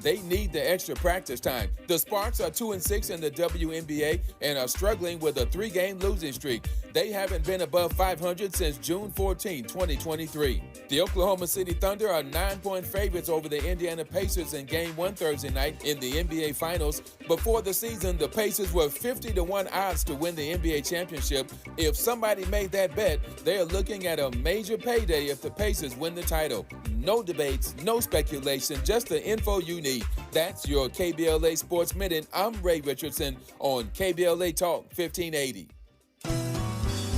They need the extra practice time. The Sparks are 2-6 in the WNBA and are struggling with a 3-game losing streak. They haven't been above 500 since June 14, 2023. The Oklahoma City Thunder are 9-point favorites over the Indiana Pacers in Game 1 Thursday night in the NBA Finals. Before the season, the Pacers were 50-1 odds to win the NBA championship. If somebody made that bet, they are looking at a major payday if the Pacers win the title. No debates, no speculation, just the info you need. That's your KBLA Sports Minute. I'm Ray Richardson on KBLA Talk 1580.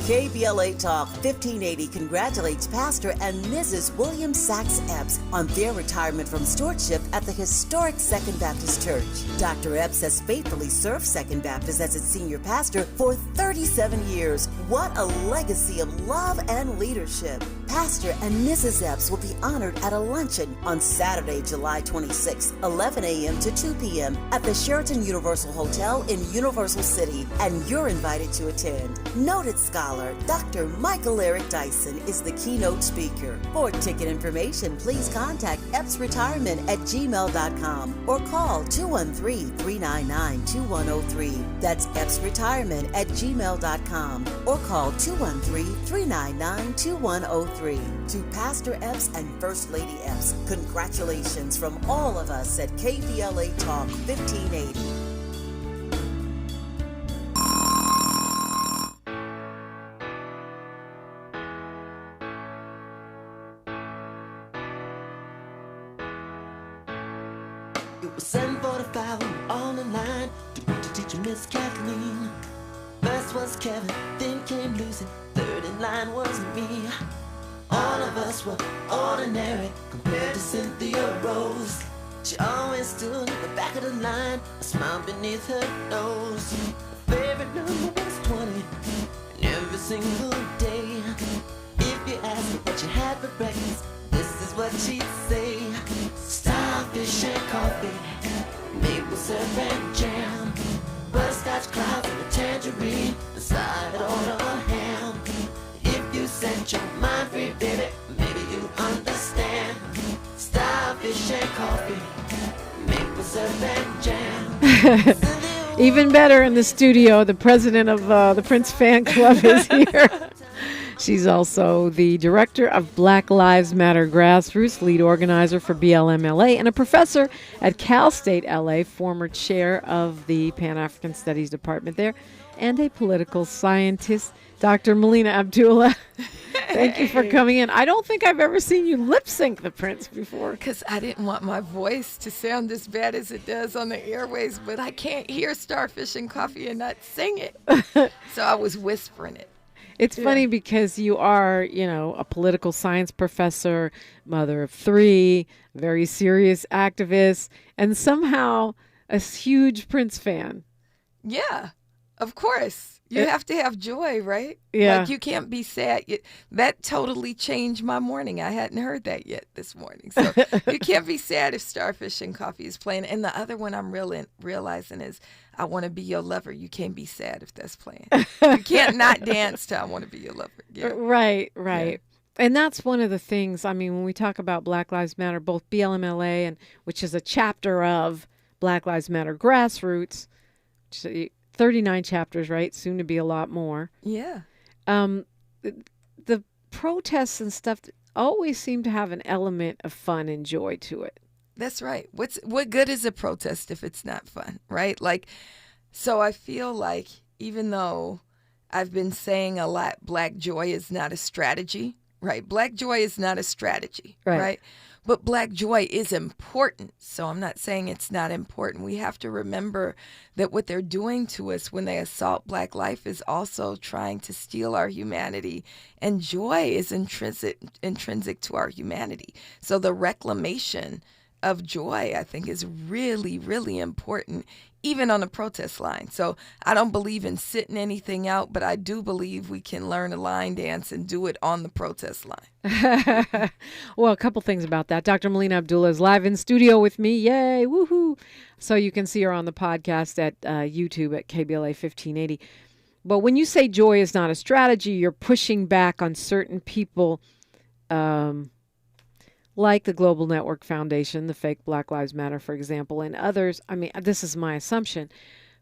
KBLA Talk 1580 congratulates Pastor and Mrs. William Sachs Epps on their retirement from stewardship at the historic Second Baptist Church. Dr. Epps has faithfully served Second Baptist as its senior pastor for 37 years. What a legacy of love and leadership. Pastor and Mrs. Epps will be honored at a luncheon on Saturday, July 26, 11 a.m. to 2 p.m. at the Sheraton Universal Hotel in Universal City, and you're invited to attend. Noted scholar Dr. Michael Eric Dyson is the keynote speaker. For ticket information, please contact epsretirement@gmail.com or call 213-399-2103. That's epsretirement@gmail.com or call 213-399-2103. To Pastor Epps and First Lady Epps, congratulations from all of us at KBLA Talk 1580. It was 7:45, we were on the line to meet the teacher, Miss Kathleen. First was Kevin, then came Lucy, third in line was me. All of us were ordinary compared to Cynthia Rose. She always stood at the back of the line, a smile beneath her nose. Her favorite number was 20, and every single day. If you asked her what she had for breakfast, this is what she'd say. Starfish and coffee, maple syrup and jam, butterscotch clouds and a tangerine, and side on a ham. If you set your mind free, baby, maybe you understand. Starfish and coffee, maple syrup and jam. Even better in the studio, the president of the Prince Fan Club is here. She's also the director of Black Lives Matter Grassroots, lead organizer for BLM-LA, and a professor at Cal State LA, former chair of the Pan-African Studies Department there, and a political scientist, Dr. Melina Abdullah. Thank you for coming in. I don't think I've ever seen you lip sync the Prince before. Because I didn't want my voice to sound as bad as it does on the airways, but I can't hear Starfish and Coffee and not sing it. So I was whispering it. It's funny because you are, a political science professor, mother of 3, very serious activist, and somehow a huge Prince fan. Yeah, of course. You have to have joy, right? Yeah. Like you can't be sad. That totally changed my morning. I hadn't heard that yet this morning. So you can't be sad if Starfish and Coffee is playing. And the other one I'm realizing is I Want to Be Your Lover. You can't be sad if that's playing. You can't not dance to I Want to Be Your Lover. Yeah. Right. Yeah. And that's one of the things, when we talk about Black Lives Matter, both BLM-LA, which is a chapter of Black Lives Matter Grassroots, 39 chapters, right? Soon to be a lot more. Yeah. The protests and stuff always seem to have an element of fun and joy to it. That's right. What good is a protest if it's not fun, right? So I feel like even though I've been saying a lot, Black joy is not a strategy, right? Black joy is not a strategy, right? But Black joy is important. So I'm not saying it's not important. We have to remember that what they're doing to us when they assault Black life is also trying to steal our humanity. And joy is intrinsic to our humanity. So the reclamation of joy, I think, is really, really important, even on the protest line. So I don't believe in sitting anything out, but I do believe we can learn a line dance and do it on the protest line. Well, a couple things about that. Dr. Melina Abdullah is live in studio with me. Yay, woohoo. So you can see her on the podcast at YouTube at KBLA 1580. But when you say joy is not a strategy, you're pushing back on certain people like the Global Network Foundation, the fake Black Lives Matter, for example, and others, I mean, this is my assumption,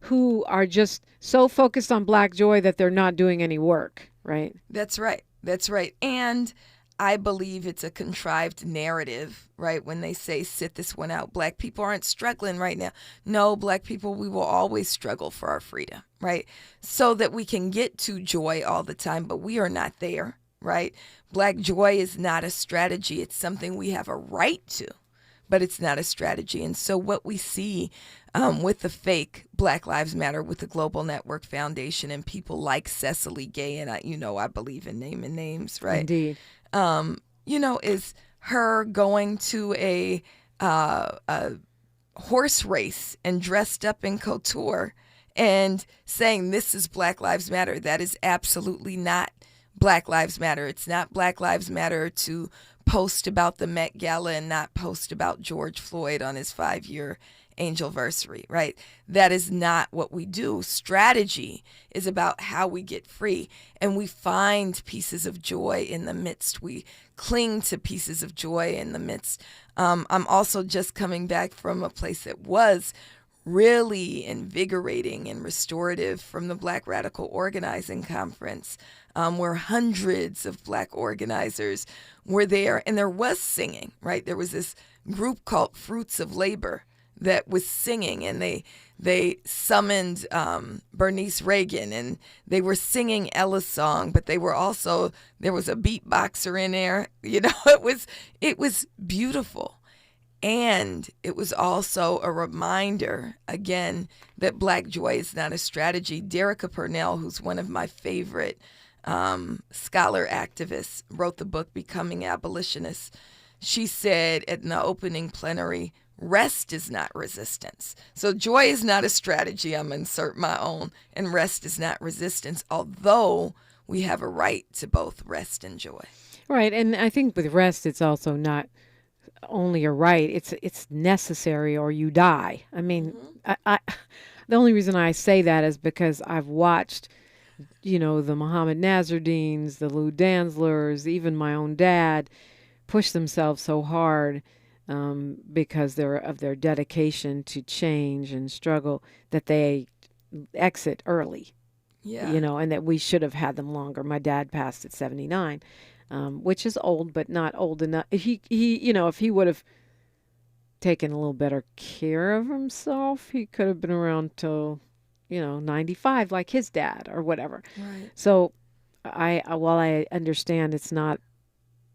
who are just so focused on Black joy that they're not doing any work, right? That's right. That's right. And I believe it's a contrived narrative, right? When they say, sit this one out, Black people aren't struggling right now. No, Black people, we will always struggle for our freedom, right? So that we can get to joy all the time, but we are not there, right? Black joy is not a strategy. It's something we have a right to, but it's not a strategy. And so what we see with the fake Black Lives Matter, with the Global Network Foundation and people like Cecily Gay, and I believe in naming names, right? Indeed. Is her going to a horse race and dressed up in couture and saying this is Black Lives Matter. That is absolutely not Black Lives Matter. It's not Black Lives Matter to post about the Met Gala and not post about George Floyd on his 5-year angelversary, right? That is not what we do. Strategy is about how we get free, and we find pieces of joy in the midst. We cling to pieces of joy in the midst. I'm also just coming back from a place that was really invigorating and restorative from the Black Radical Organizing Conference, where hundreds of Black organizers were there, and there was singing, right? There was this group called Fruits of Labor that was singing, and they summoned Bernice Reagan, and they were singing Ella's song, but there was a beatboxer in there. It was beautiful. And it was also a reminder, again, that Black joy is not a strategy. Derica Purnell, who's one of my favorite scholar activists, wrote the book Becoming Abolitionist. She said in the opening plenary, rest is not resistance. So joy is not a strategy. I'm going to insert my own. And rest is not resistance, although we have a right to both rest and joy. Right. And I think with rest, it's also not only a right, it's necessary or you die. I mean, I the only reason I say that is because I've watched, the Muhammad Nasruddins, the Lou Danslers, even my own dad push themselves so hard because of their dedication to change and struggle that they exit early. Yeah. And that we should have had them longer. My dad passed at 79. Which is old, but not old enough. If he would have taken a little better care of himself, he could have been around till, 95, like his dad or whatever. Right. So while I understand it's not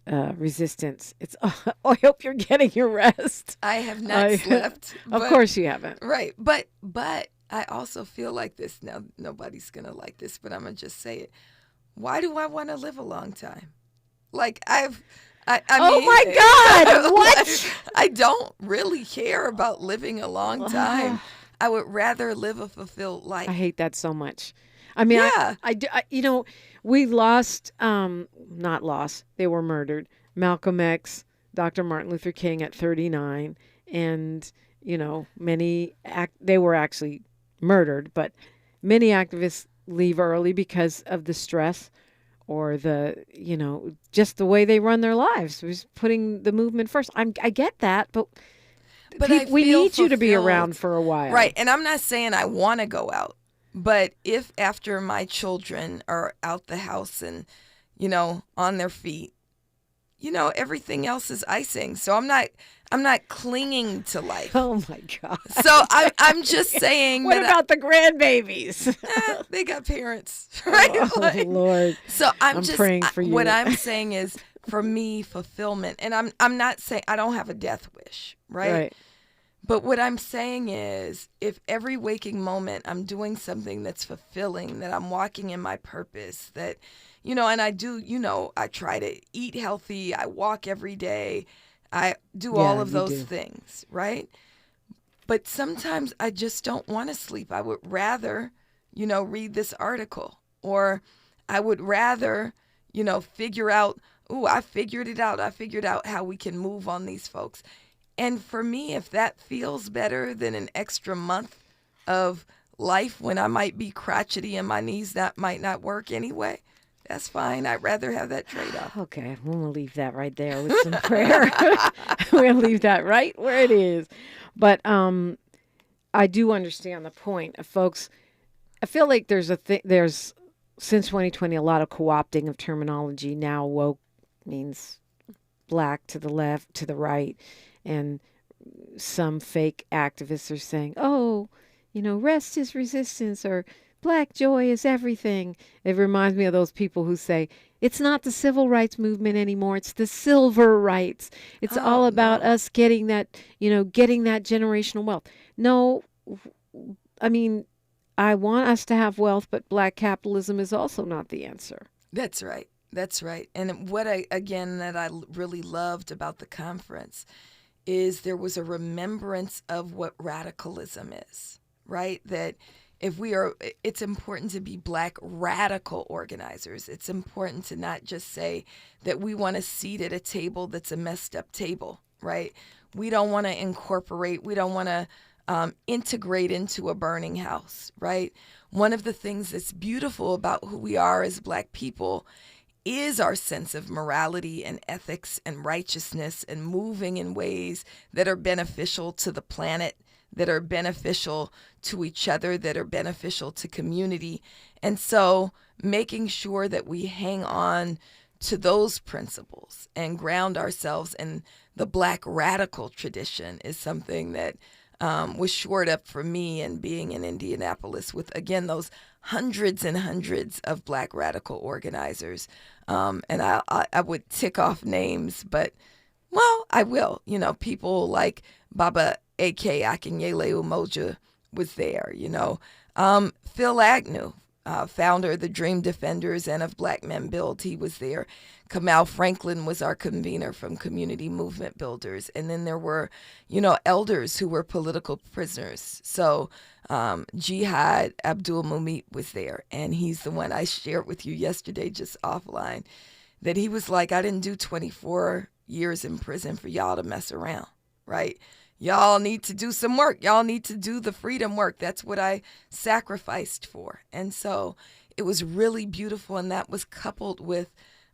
resistance, it's, I hope you're getting your rest. I have not slept. Of course you haven't. Right. But I also feel like this. Now, nobody's going to like this, but I'm going to just say it. Why do I want to live a long time? Like I mean, oh my God! What? I don't really care about living a long time. I would rather live a fulfilled life. I hate that so much. I mean, yeah. We lost, not lost. They were murdered. Malcolm X, Dr. Martin Luther King at 39, and they were actually murdered, but many activists leave early because of the stress. Or just the way they run their lives, was putting the movement first. I get that, but we need you to be around for a while, right? And I'm not saying I want to go out, but if after my children are out the house and on their feet, everything else is icing. So I'm not clinging to life. Oh my God! So I'm just saying. What about the grandbabies? They got parents, right? Oh Lord! So I'm just praying for you. What I'm saying is, for me, fulfillment, and I'm not saying I don't have a death wish, right? But what I'm saying is, if every waking moment I'm doing something that's fulfilling, that I'm walking in my purpose, that, and I do, I try to eat healthy, I walk every day, I do all of those things, right? But sometimes I just don't want to sleep. I would rather, read this article, or I would rather, figure out, I figured it out. I figured out how we can move on these folks. And for me, if that feels better than an extra month of life when I might be crotchety and my knees might not work anyway, That's fine. I'd rather have that trade-off. Okay, we'll leave that right there with some prayer. We'll leave that right where it is. But I do understand the point of folks. I feel like there's since 2020 a lot of co-opting of terminology. Now woke means black to the left, to the right, and some fake activists are saying, "Oh, rest is resistance," or "Black joy is everything." It reminds me of those people who say, "It's not the civil rights movement anymore. It's the silver rights. It's all about us getting that, getting that generational wealth." No, I mean, I want us to have wealth, but black capitalism is also not the answer. That's right. That's right. And what I really loved about the conference is there was a remembrance of what radicalism is, right? That it's important to be black radical organizers. It's important to not just say that we want a seat at a table that's a messed up table, right? We don't want to incorporate, we don't want to integrate into a burning house, right? One of the things that's beautiful about who we are as black people is our sense of morality and ethics and righteousness and moving in ways that are beneficial to the planet, that are beneficial to each other, that are beneficial to community. And so making sure that we hang on to those principles and ground ourselves in the black radical tradition is something that was shored up for me in being in Indianapolis with, again, those hundreds and hundreds of black radical organizers. And I would tick off names, but, well, I will. People like Baba A.K. Akinyele Umoja was there, Phil Agnew, founder of the Dream Defenders and of Black Men Build, he was there. Kamal Franklin was our convener from Community Movement Builders. And then there were, elders who were political prisoners. So Jihad Abdul Mumit was there. And he's the one I shared with you yesterday, just offline, that he was like, I didn't do 24 years in prison for y'all to mess around, right? Y'all need to do some work. Y'all need to do the freedom work. That's what I sacrificed for. And so it was really beautiful. And that was coupled with,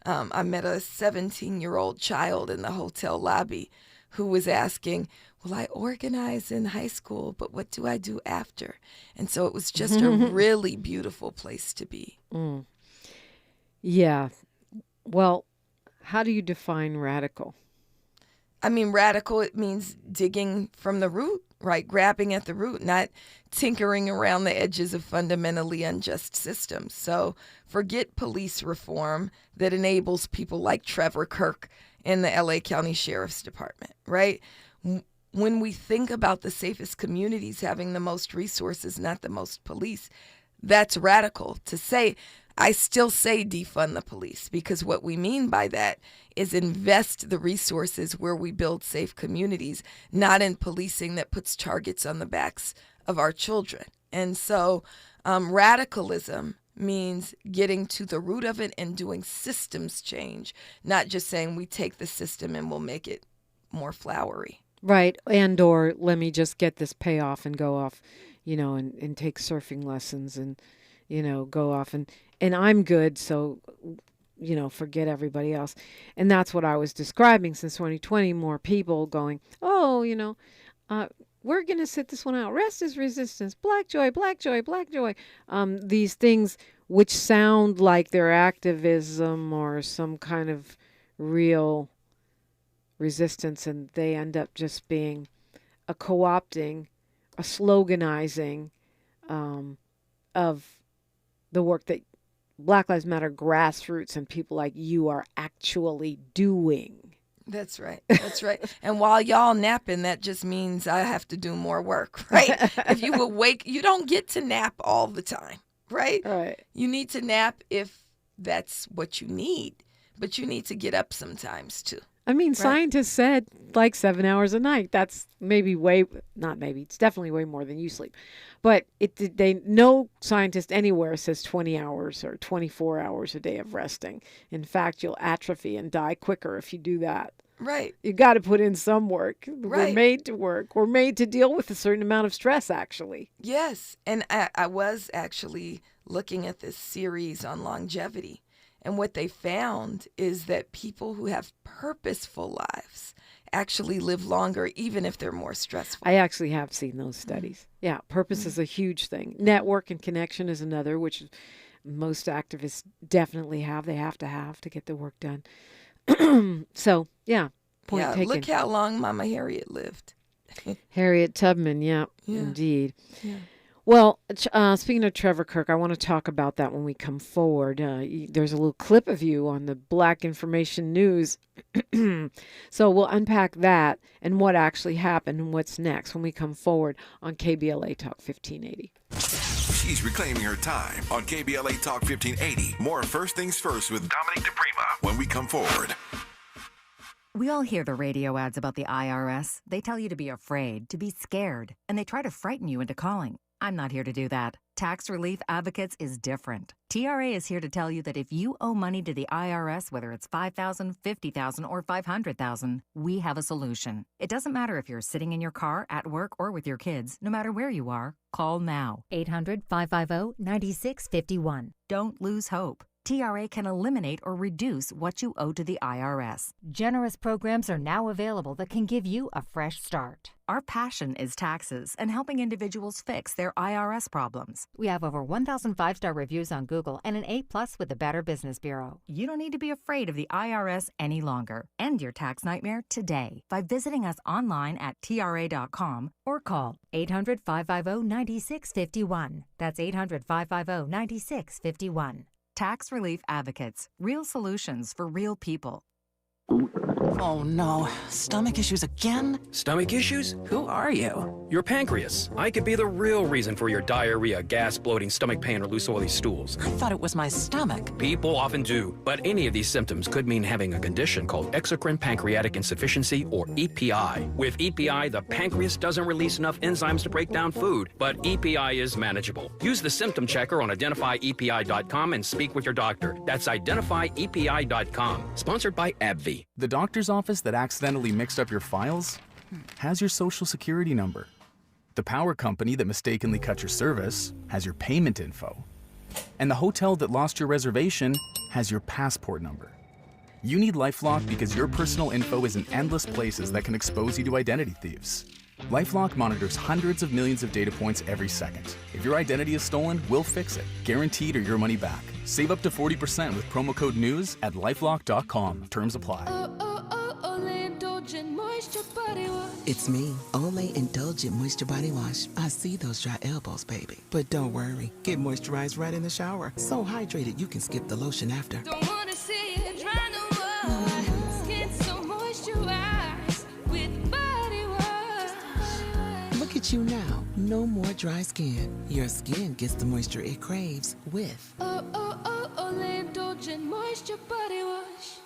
I met a 17-year-old child in the hotel lobby who was asking, well, I organize in high school, but what do I do after? And so it was just a really beautiful place to be. Mm. Yeah. Well, how do you define radical? I mean, radical, it means digging from the root, right? Grabbing at the root, not tinkering around the edges of fundamentally unjust systems. So forget police reform that enables people like Trevor Kirk in the LA County Sheriff's Department, right? When we think about the safest communities having the most resources, not the most police, that's radical to say. I still say defund the police, because what we mean by that is invest the resources where we build safe communities, not in policing that puts targets on the backs of our children. And so radicalism means getting to the root of it and doing systems change, not just saying we take the system and we'll make it more flowery. Right. And or let me just get this payoff and go off, and take surfing lessons and, go off and I'm good. So, forget everybody else. And that's what I was describing since 2020, more people going, oh, we're going to sit this one out. Rest is resistance. Black joy, black joy, black joy. These things which sound like they're activism or some kind of real resistance, and they end up just being a co-opting, a sloganizing of the work that Black Lives Matter Grassroots and people like you are actually doing. That's right. That's right. And while y'all napping, that just means I have to do more work, right? If you awake, you don't get to nap all the time, right? Right. You need to nap if that's what you need, but you need to get up sometimes too. I mean, scientists said like 7 hours a night. That's it's definitely way more than you sleep. But no scientist anywhere says 20 hours or 24 hours a day of resting. In fact, you'll atrophy and die quicker if you do that. Right. You got to put in some work. Right. We're made to work. We're made to deal with a certain amount of stress, actually. Yes. And I was actually looking at this series on longevity. And what they found is that people who have purposeful lives actually live longer, even if they're more stressful. I actually have seen those studies. Yeah, purpose is a huge thing. Network and connection is another, which most activists definitely have. They have to get the work done. So, yeah, point taken. Look how long Mama Harriet lived. Harriet Tubman, yeah. Indeed. Yeah. Well, speaking of Trevor Kirk, I want to talk about that when we come forward. There's a little clip of you on the Black Information News. So we'll unpack that and what actually happened and what's next when we come forward on KBLA Talk 1580. She's reclaiming her time on KBLA Talk 1580. More First Things First with Dominique DiPrima when we come forward. We all hear the radio ads about the IRS. They tell you to be afraid, to be scared, and they try to frighten you into calling. I'm not here to do that. Tax Relief Advocates is different. TRA is here to tell you that if you owe money to the IRS, whether it's $5,000, $50,000, or $500,000, we have a solution. It doesn't matter if you're sitting in your car, at work, or with your kids. No matter where you are, call now. 800-550-9651. Don't lose hope. TRA can eliminate or reduce what you owe to the IRS. Generous programs are now available that can give you a fresh start. Our passion is taxes and helping individuals fix their IRS problems. We have over 1,000 5-star reviews on Google and an A+ with the Better Business Bureau. You don't need to be afraid of the IRS any longer. End your tax nightmare today by visiting us online at TRA.com or call 800-550-9651. That's 800-550-9651. Tax Relief Advocates. Real solutions for real people. Oh no, stomach issues again? Stomach issues? Who are you? Your pancreas. I could be the real reason for your diarrhea, gas, bloating, stomach pain, or loose oily stools. I thought it was my stomach. People often do, but any of these symptoms could mean having a condition called exocrine pancreatic insufficiency, or EPI. With EPI, the pancreas doesn't release enough enzymes to break down food, but EPI is manageable. Use the symptom checker on identifyepi.com and speak with your doctor. That's identifyepi.com. Sponsored by AbbVie. The doctor's office that accidentally mixed up your files has your social security number. The power company that mistakenly cut your service has your payment info. And the hotel that lost your reservation has your passport number. You need LifeLock because your personal info is in endless places that can expose you to identity thieves. LifeLock monitors hundreds of millions of data points every second. If your identity is stolen, we'll fix it. Guaranteed or your money back. Save up to 40% with promo code NEWS at LifeLock.com. Terms apply. It's me, Olay Indulgent Moisture Body Wash. I see those dry elbows, baby. But don't worry, get moisturized right in the shower. So hydrated you can skip the lotion after. Don't wanna see it trying to wash. Skin so moisturized with body wash. Look at you now, no more dry skin. Your skin gets the moisture it craves with Olay Indulgent Moisture Body Wash.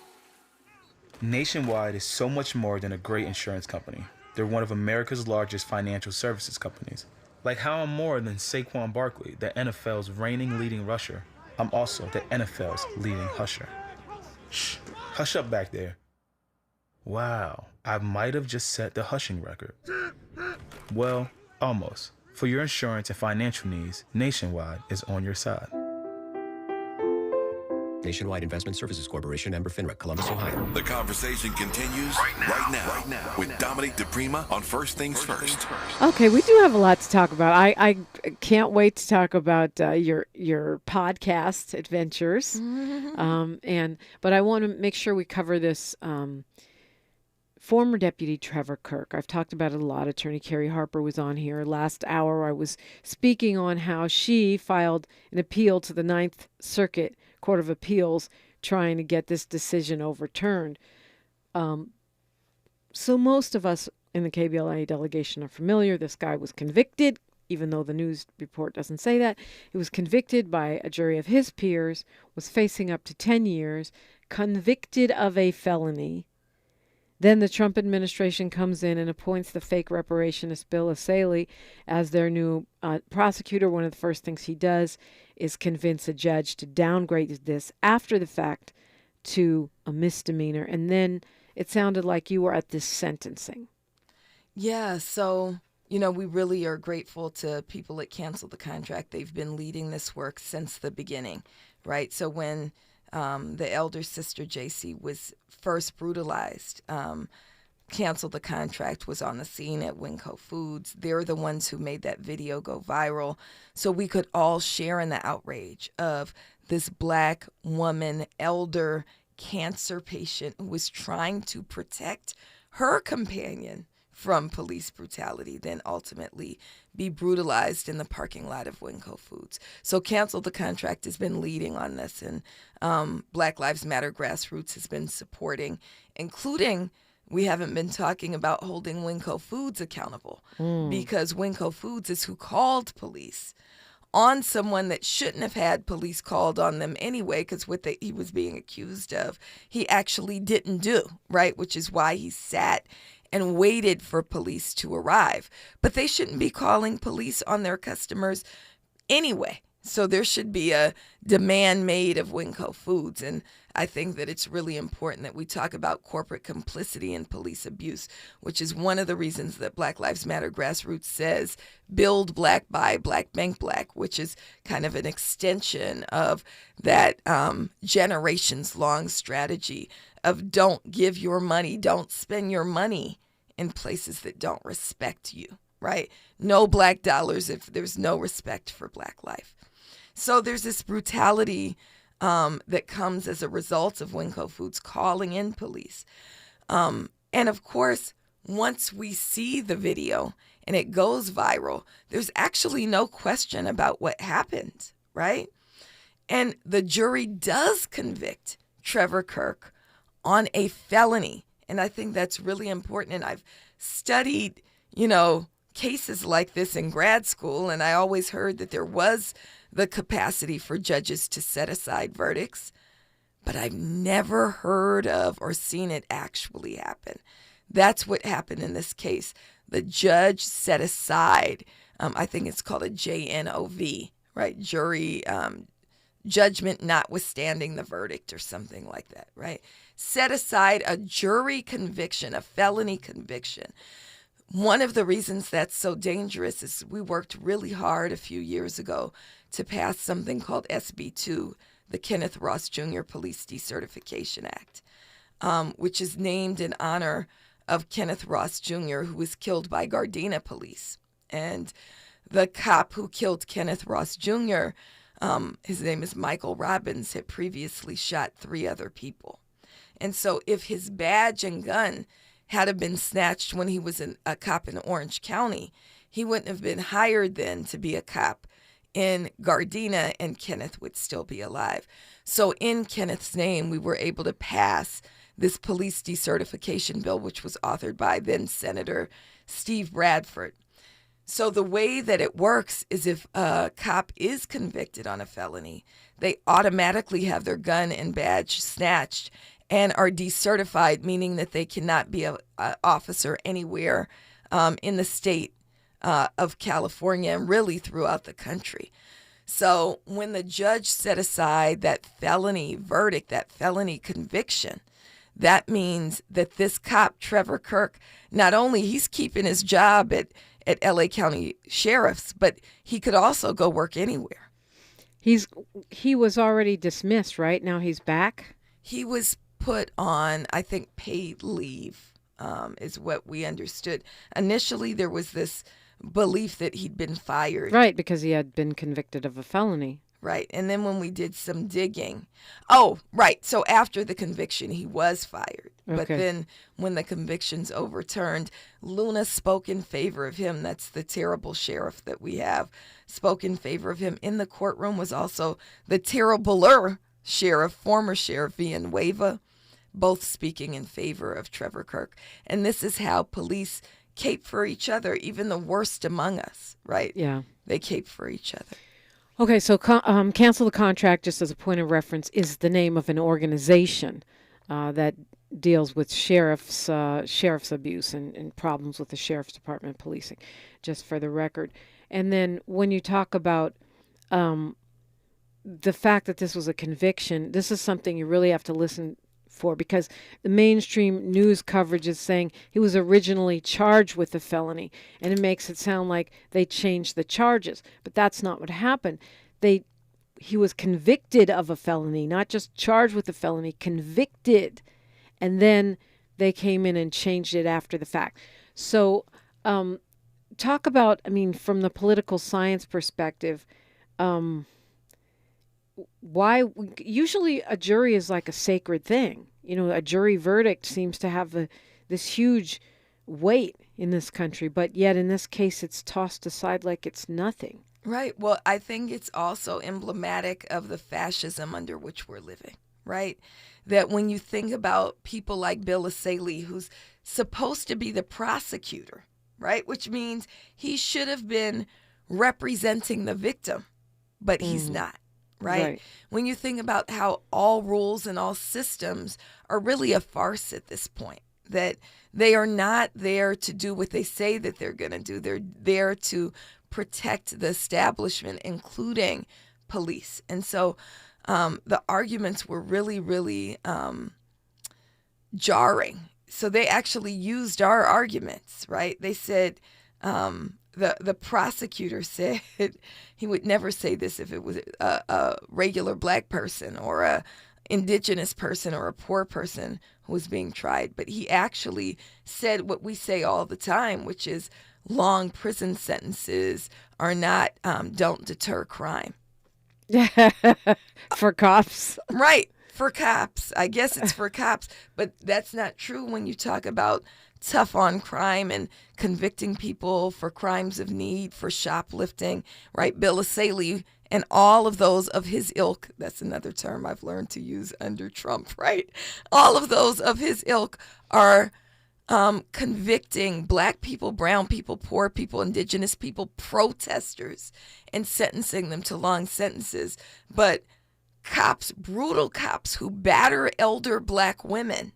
Nationwide is so much more than a great insurance company. They're one of America's largest financial services companies. Like how I'm more than Saquon Barkley, the NFL's reigning leading rusher. I'm also the NFL's leading husher. Shh, hush up back there. Wow, I might have just set the hushing record. Well, almost. For your insurance and financial needs, Nationwide is on your side. Nationwide Investment Services Corporation, member FINRA, Columbus, Ohio. The conversation continues right now with Dominique DiPrima on First Things First. Okay, we do have a lot to talk about. I can't wait to talk about your podcast adventures, but I want to make sure we cover this. Former Deputy Trevor Kirk. I've talked about it a lot. Attorney Carrie Harper was on here. Last hour I was speaking on how she filed an appeal to the Ninth Circuit Court of Appeals trying to get this decision overturned. So most of us in the KBLA delegation are familiar. This guy was convicted, even though the news report doesn't say that. He was convicted by a jury of his peers, was facing up to 10 years, convicted of a felony. Then the Trump administration comes in and appoints the fake reparationist Bill Asaley as their new prosecutor. One of the first things he does is convince a judge to downgrade this after the fact to a misdemeanor. And then it sounded like you were at this sentencing. Yeah, so, we really are grateful to people that canceled the contract. They've been leading this work since the beginning, right? So when the elder sister JC was first brutalized. Cancel the Contract was on the scene at Winco Foods. They're the ones who made that video go viral, so we could all share in the outrage of this Black woman, elder cancer patient who was trying to protect her companion from police brutality, then ultimately be brutalized in the parking lot of Winco Foods. So Cancel the Contract has been leading on this, and Black Lives Matter Grassroots has been supporting, including we haven't been talking about holding Winco Foods accountable because Winco Foods is who called police on someone that shouldn't have had police called on them anyway, because what he was being accused of, he actually didn't do, right? Which is why he sat and waited for police to arrive. But they shouldn't be calling police on their customers anyway. So there should be a demand made of Winco Foods. And I think that it's really important that we talk about corporate complicity in police abuse, which is one of the reasons that Black Lives Matter Grassroots says build black, buy black, bank black, which is kind of an extension of that generations-long strategy of don't give your money, don't spend your money in places that don't respect you, right? No black dollars if there's no respect for black life. So there's this brutality that comes as a result of Winco Foods calling in police. And of course, once we see the video and it goes viral, there's actually no question about what happened, right? And the jury does convict Trevor Kirk on a felony. And I think that's really important. And I've studied, cases like this in grad school, and I always heard that there was the capacity for judges to set aside verdicts, but I've never heard of or seen it actually happen. That's what happened in this case. The judge set aside, I think it's called a JNOV, right? Jury judgment notwithstanding the verdict or something like that, right? Set aside a jury conviction, a felony conviction. One of the reasons that's so dangerous is we worked really hard a few years ago to pass something called SB2, the Kenneth Ross Jr. Police Decertification Act, which is named in honor of Kenneth Ross Jr., who was killed by Gardena police. And the cop who killed Kenneth Ross Jr., his name is Michael Robbins, had previously shot 3 other people. And so if his badge and gun had have been snatched when he was a cop in Orange County, he wouldn't have been hired then to be a cop in Gardena, and Kenneth would still be alive. So in Kenneth's name, we were able to pass this police decertification bill, which was authored by then Senator Steve Bradford. So the way that it works is if a cop is convicted on a felony, they automatically have their gun and badge snatched and are decertified, meaning that they cannot be an officer anywhere in the state of California and really throughout the country. So when the judge set aside that felony verdict, that felony conviction, that means that this cop, Trevor Kirk, not only he's keeping his job at LA County Sheriff's, but he could also go work anywhere. He was already dismissed, right? Now he's back? He was put on, I think, paid leave, is what we understood. Initially, there was this belief that he'd been fired. Right, because he had been convicted of a felony. Right. And then when we did some digging, oh, right. So after the conviction, he was fired. Okay. But then when the conviction's overturned, Luna spoke in favor of him. That's the terrible sheriff that we have, spoke in favor of him. In the courtroom was also the terribler sheriff, former Sheriff Villanueva, both speaking in favor of Trevor Kirk. And this is how police cape for each other, even the worst among us, right? Yeah. They cape for each other. Okay, so Cancel the Contract, just as a point of reference, is the name of an organization that deals with sheriff's abuse and problems with the sheriff's department policing, just for the record. And then when you talk about the fact that this was a conviction, this is something you really have to listen for, because the mainstream news coverage is saying he was originally charged with a felony, and it makes it sound like they changed the charges, but that's not what happened. They he was convicted of a felony, not just charged with a felony, convicted. And then they came in and changed it after the fact. So talk about, I mean, from the political science perspective, why usually a jury is like a sacred thing. You know, a jury verdict seems to have this huge weight in this country, but yet in this case it's tossed aside like it's nothing. Right. Well, I think it's also emblematic of the fascism under which we're living, right? That when you think about people like Bill Asaley, who's supposed to be the prosecutor, right? Which means he should have been representing the victim, but he's not, right? When you think about how all rules and all systems are really a farce at this point, that they are not there to do what they say that they're going to do. They're there to protect the establishment, including police. And so the arguments were really, really jarring. So they actually used our arguments, right? They said, the prosecutor said he would never say this if it was a regular black person or a indigenous person or a poor person who was being tried. But he actually said what we say all the time, which is long prison sentences are not, don't deter crime. For cops. Right. For cops. I guess it's for cops. But that's not true when you talk about tough on crime and convicting people for crimes of need, for shoplifting, right? Bill Asaley and all of those of his ilk, that's another term I've learned to use under Trump, right? All of those of his ilk are convicting black people, brown people, poor people, indigenous people, protesters, and sentencing them to long sentences. But cops, brutal cops who batter elder black women,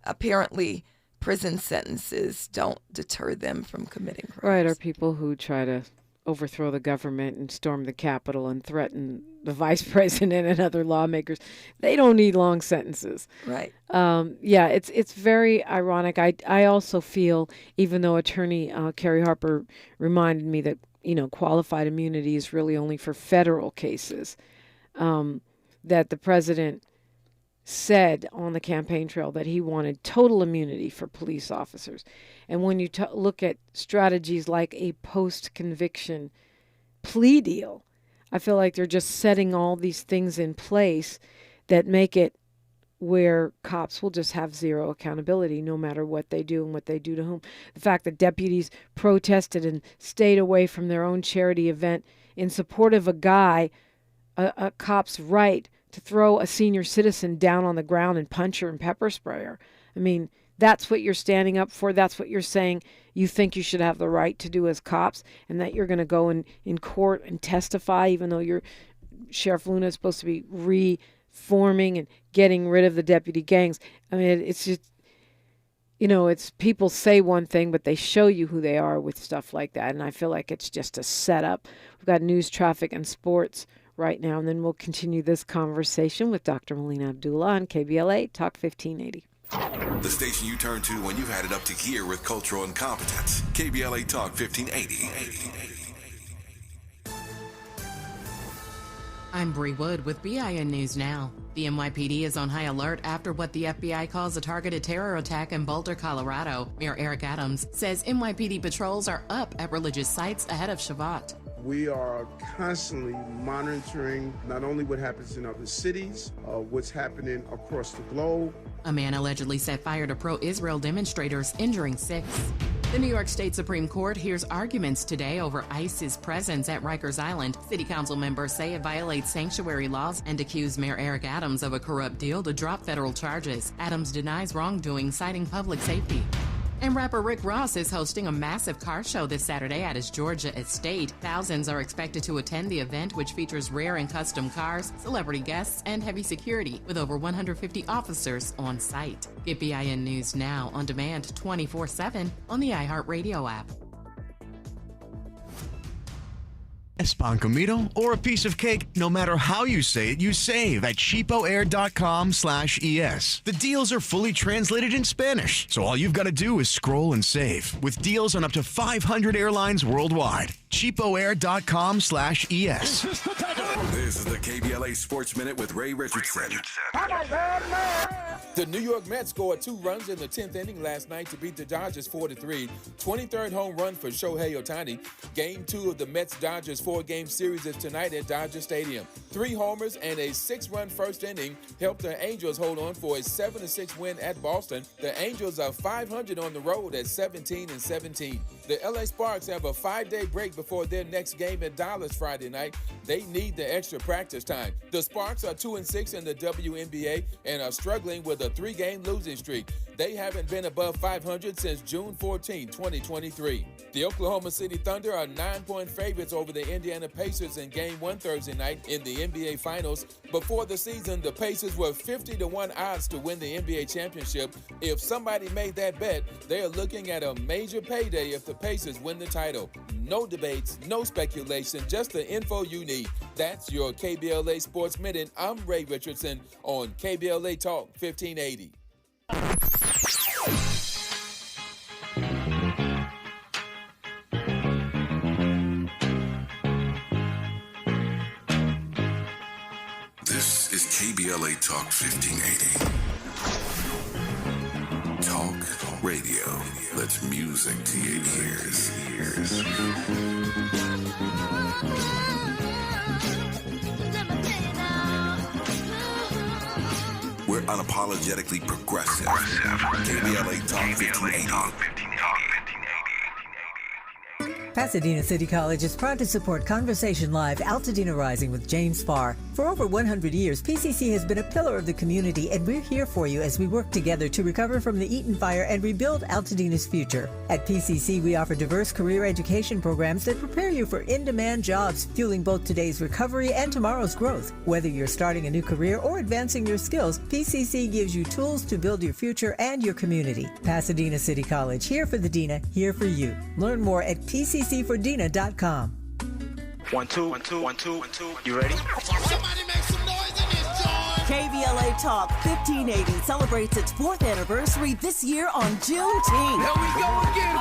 apparently prison sentences don't deter them from committing crimes. Right, or people who try to overthrow the government and storm the Capitol and threaten the vice president and other lawmakers. They don't need long sentences. Right. Yeah, it's very ironic. I also feel, even though Attorney Kerry Harper reminded me that, you know, qualified immunity is really only for federal cases, that the president said on the campaign trail that he wanted total immunity for police officers. And when you look at strategies like a post-conviction plea deal, I feel like they're just setting all these things in place that make it where cops will just have zero accountability no matter what they do and what they do to whom. The fact that deputies protested and stayed away from their own charity event in support of a guy, a cop's right to throw a senior citizen down on the ground and punch her and pepper spray her. I mean, that's what you're standing up for. That's what you're saying you think you should have the right to do as cops, and that you're going to go in court and testify, even though Sheriff Luna is supposed to be reforming and getting rid of the deputy gangs. I mean, it's just, you know, it's people say one thing, but they show you who they are with stuff like that. And I feel like it's just a setup. We've got news, traffic, and sports right now, and then we'll continue this conversation with Dr. Melina Abdullah on KBLA Talk 1580. The station you turn to when you've had it up to gear with cultural incompetence. KBLA Talk 1580. I'm Bree Wood with BIN News Now. The NYPD is on high alert after what the FBI calls a targeted terror attack in Boulder, Colorado. Mayor Eric Adams says NYPD patrols are up at religious sites ahead of Shabbat. We are constantly monitoring not only what happens in other cities, what's happening across the globe. A man allegedly set fire to pro-Israel demonstrators, injuring 6. The New York State Supreme Court hears arguments today over ICE's presence at Rikers Island. City Council members say it violates sanctuary laws and accuse Mayor Eric Adams of a corrupt deal to drop federal charges. Adams denies wrongdoing, citing public safety. And rapper Rick Ross is hosting a massive car show this Saturday at his Georgia estate. Thousands are expected to attend the event, which features rare and custom cars, celebrity guests, and heavy security, with over 150 officers on site. Get BIN News Now on demand 24/7 on the iHeartRadio app. Pan comido or a piece of cake, no matter how you say it, you save at cheapoair.com/ES. The deals are fully translated in Spanish, so all you've got to do is scroll and save with deals on up to 500 airlines worldwide. cheapoair.com/ES. This is the KBLA Sports Minute with Ray Richardson. The New York Mets scored 2 runs in the 10th inning last night to beat the Dodgers 4-3. 23rd home run for Shohei Ohtani. Game 2 of the Mets-Dodgers 4-game series is tonight at Dodger Stadium. 3 homers and a 6-run first inning helped the Angels hold on for a 7-6 win at Boston. The Angels are 500 on the road at 17-17. The LA Sparks have a 5-day break before their next game at Dallas Friday night. They need the extra practice time. The Sparks are 2-6 in the WNBA and are struggling with a 3-game losing streak. They haven't been above 500 since June 14, 2023. The Oklahoma City Thunder are 9-point favorites over the Indiana Pacers in Game 1 Thursday night in the NBA Finals. Before the season, the Pacers were 50-1 odds to win the NBA championship. If somebody made that bet, they are looking at a major payday if the Pacers win the title. No debates, no speculation, just the info you need. That's your KBLA Sports Minute. I'm Ray Richardson on KBLA Talk 1580. This is KBLA Talk 1580. Talk radio. Let's music to your ears. We're unapologetically progressive. KBLA Talk 1580. Pasadena City College is proud to support Conversation Live Altadena Rising with James Farr. For over 100 years, PCC has been a pillar of the community, and we're here for you as we work together to recover from the Eaton fire and rebuild Altadena's future. At PCC, we offer diverse career education programs that prepare you for in-demand jobs, fueling both today's recovery and tomorrow's growth. Whether you're starting a new career or advancing your skills, PCC gives you tools to build your future and your community. Pasadena City College, here for the Dena, here for you. Learn more at PCCfordena.com. 1 2 1 2 1 2 1 2. You ready? Somebody make some noise in this joint. KBLA Talk 1580 celebrates its 4th anniversary this year on Juneteenth. Here we go again.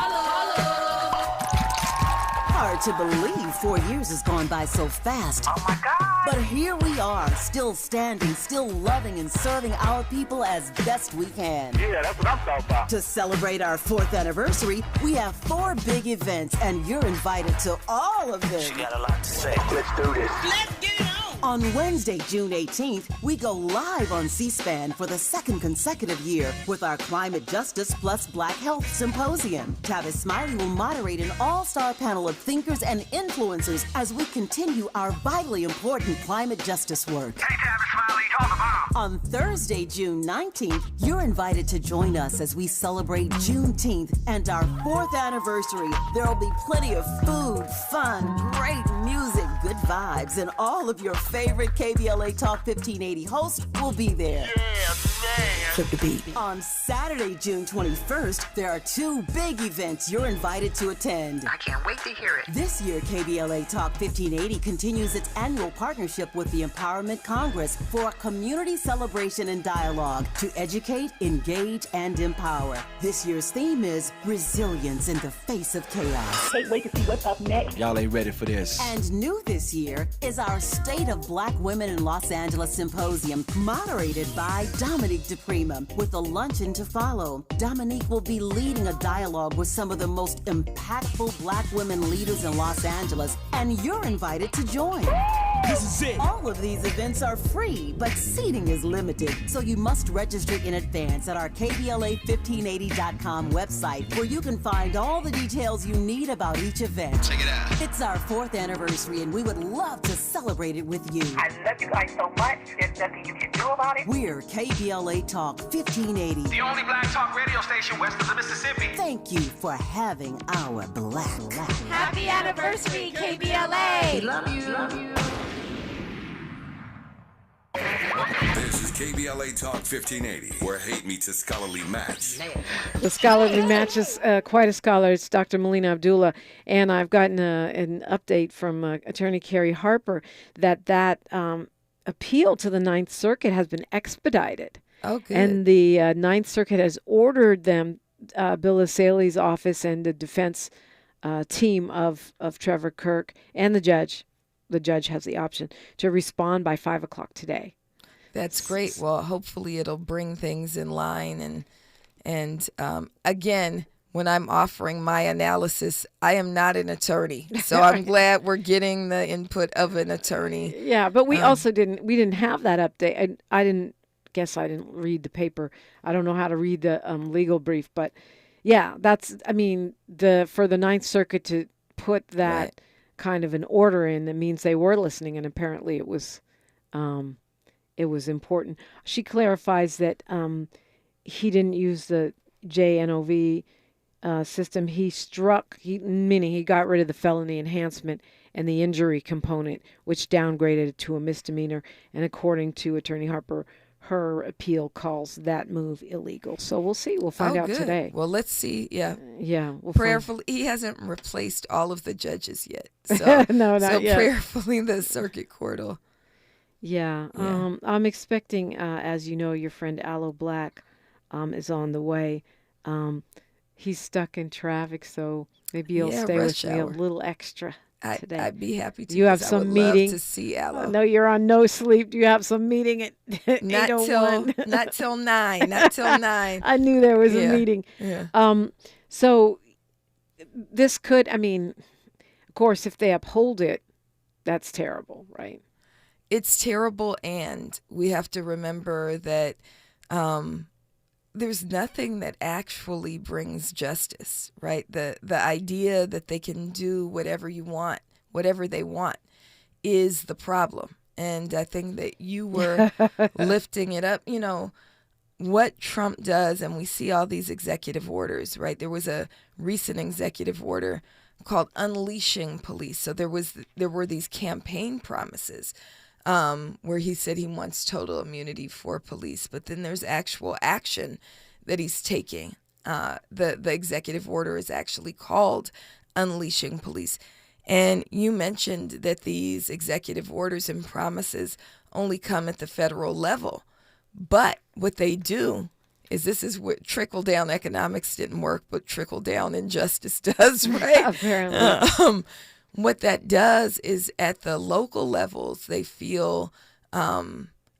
Hard to believe 4 years has gone by so fast. Oh my God. But here we are, still standing, still loving and serving our people as best we can. Yeah, that's what I'm talking about. To celebrate our 4th anniversary, we have 4 big events, and you're invited to all of them. She got a lot to say. Let's do this. Let's get it on. On Wednesday, June 18th, we go live on C-SPAN for the 2nd consecutive year with our Climate Justice Plus Black Health Symposium. Tavis Smiley will moderate an all-star panel of thinkers and influencers as we continue our vitally important climate justice work. Hey, Tavis Smiley, talk about. On Thursday, June 19th, you're invited to join us as we celebrate Juneteenth and our 4th anniversary. There will be plenty of food, fun, great music, good vibes, and all of your favorite KBLA Talk 1580 hosts will be there. Yeah, man. Flip the beat. On Saturday, June 21st, there are 2 big events you're invited to attend. I can't wait to hear it. This year, KBLA Talk 1580 continues its annual partnership with the Empowerment Congress for a community celebration and dialogue to educate, engage, and empower. This year's theme is resilience in the face of chaos. Can't wait to see what's up next. Y'all ain't ready for this. And new this year is our State of Black Women in Los Angeles Symposium, moderated by Dominique DiPrima, with a luncheon to follow. Dominique will be leading a dialogue with some of the most impactful Black women leaders in Los Angeles, and you're invited to join. This is it. All of these events are free, but seating is limited, so you must register in advance at our KBLA1580.com website, where you can find all the details you need about each event. Check it out. It's our 4th anniversary, and we would love to celebrate it with you. I love you guys so much. There's nothing you can do about it. We're KBLA Talk 1580. The only black talk radio station west of the Mississippi. Thank you for having our black. Happy anniversary, KBLA. Love you. Love you. This is KBLA Talk 1580, where hate meets a scholarly match. The scholarly match is quite a scholar. It's Dr. Melina Abdullah. And I've gotten an update from Attorney Carrie Harper that appeal to the Ninth Circuit has been expedited. Oh, good. And the Ninth Circuit has ordered them, Bill Asaley's office and the defense team of Trevor Kirk and the judge. The judge has the option to respond by 5 o'clock today. That's great. Well, hopefully it'll bring things in line. And again, when I'm offering my analysis, I am not an attorney. So I'm glad we're getting the input of an attorney. Yeah, but we also didn't have that update. I didn't read the paper. I don't know how to read the legal brief, but yeah, for the Ninth Circuit to put that kind of an order in, that means they were listening, and apparently it was important. She clarifies that he didn't use the JNOV system. Meaning he got rid of the felony enhancement and the injury component, which downgraded it to a misdemeanor. And according to Attorney Harper, her appeal calls that move illegal. So we'll see. We'll find out today. Well, let's see. Yeah. Yeah. Prayerfully, he hasn't replaced all of the judges yet. So, no, not yet. Prayerfully, the circuit court will. Yeah. I'm expecting, as you know, your friend Aloe Black is on the way. He's stuck in traffic, so maybe you'll stay with me a little extra today. I'd be happy to. You have some meeting. Love to see Aloe. I know you're on no sleep. Do you have some meeting at not 8:01? Not till 9. Not till 9. I knew there was a meeting. Yeah. So this could, of course, if they uphold it, that's terrible, right? It's terrible, and we have to remember that there's nothing that actually brings justice, right? The idea that they can do whatever they want is the problem. And I think that you were lifting it up, what Trump does, and we see all these executive orders, right? There was a recent executive order called Unleashing Police. So there were these campaign promises where he said he wants total immunity for police, but then there's actual action that he's taking. The executive order is actually called Unleashing Police. And you mentioned that these executive orders and promises only come at the federal level. But what they do is, this is what trickle-down economics didn't work, but trickle-down injustice does, right? Apparently. What that does is, at the local levels, they feel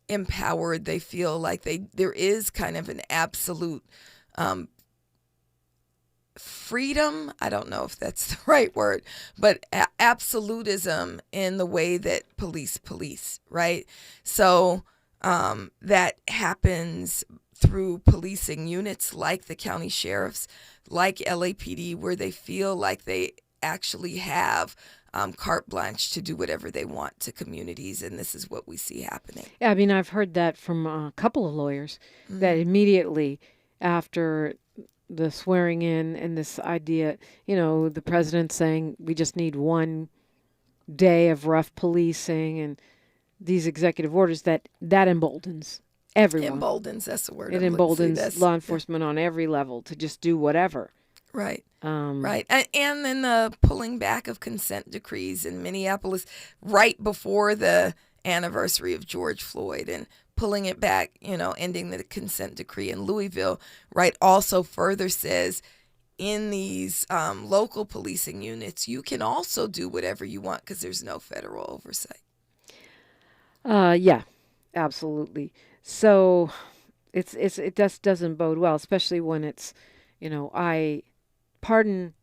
empowered. They feel like there is kind of an absolute freedom. I don't know if that's the right word, but absolutism in the way that police, right? So that happens through policing units like the county sheriffs, like LAPD, where they feel like they actually have carte blanche to do whatever they want to communities, and this is what we see happening. Yeah, I've heard that from a couple of lawyers, that immediately after the swearing in and this idea, the president saying we just need one day of rough policing and these executive orders, that emboldens everyone. Emboldens, that's the word. It emboldens law enforcement on every level to just do whatever. Right. Right. And then the pulling back of consent decrees in Minneapolis right before the anniversary of George Floyd, and pulling it back, ending the consent decree in Louisville, right, also further says in these local policing units, you can also do whatever you want because there's no federal oversight. Yeah, absolutely. So it just doesn't bode well, especially when it's, I pardon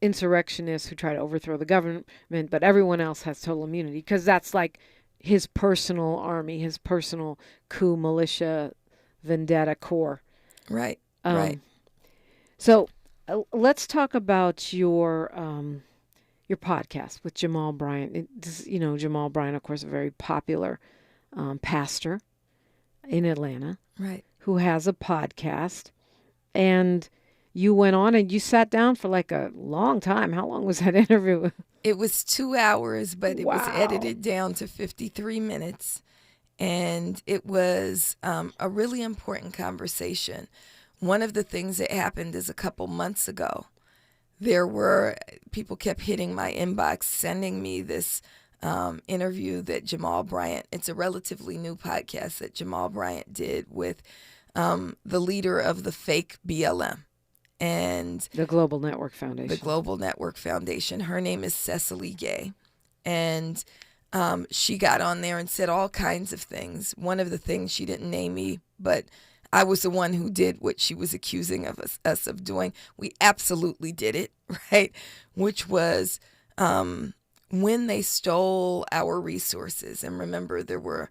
insurrectionists who try to overthrow the government, but everyone else has total immunity, because that's like his personal army, his personal coup, militia, vendetta corps. Right. Right. So let's talk about your podcast with Jamal Bryant. Jamal Bryant, of course, a very popular pastor in Atlanta, right, who has a podcast, and you went on and you sat down for like a long time. How long was that interview? It was 2 hours, but it was edited down to 53 minutes. And it was a really important conversation. One of the things that happened is, a couple months ago, people kept hitting my inbox, sending me this interview that Jamal Bryant, it's a relatively new podcast that Jamal Bryant did with the leader of the fake BLM. and the Global Network Foundation. The Global Network Foundation. Her name is Cecily Gay. And she got on there and said all kinds of things. One of the things, she didn't name me, but I was the one who did what she was accusing of us of doing. We absolutely did it, right? Which was when they stole our resources. And remember, there were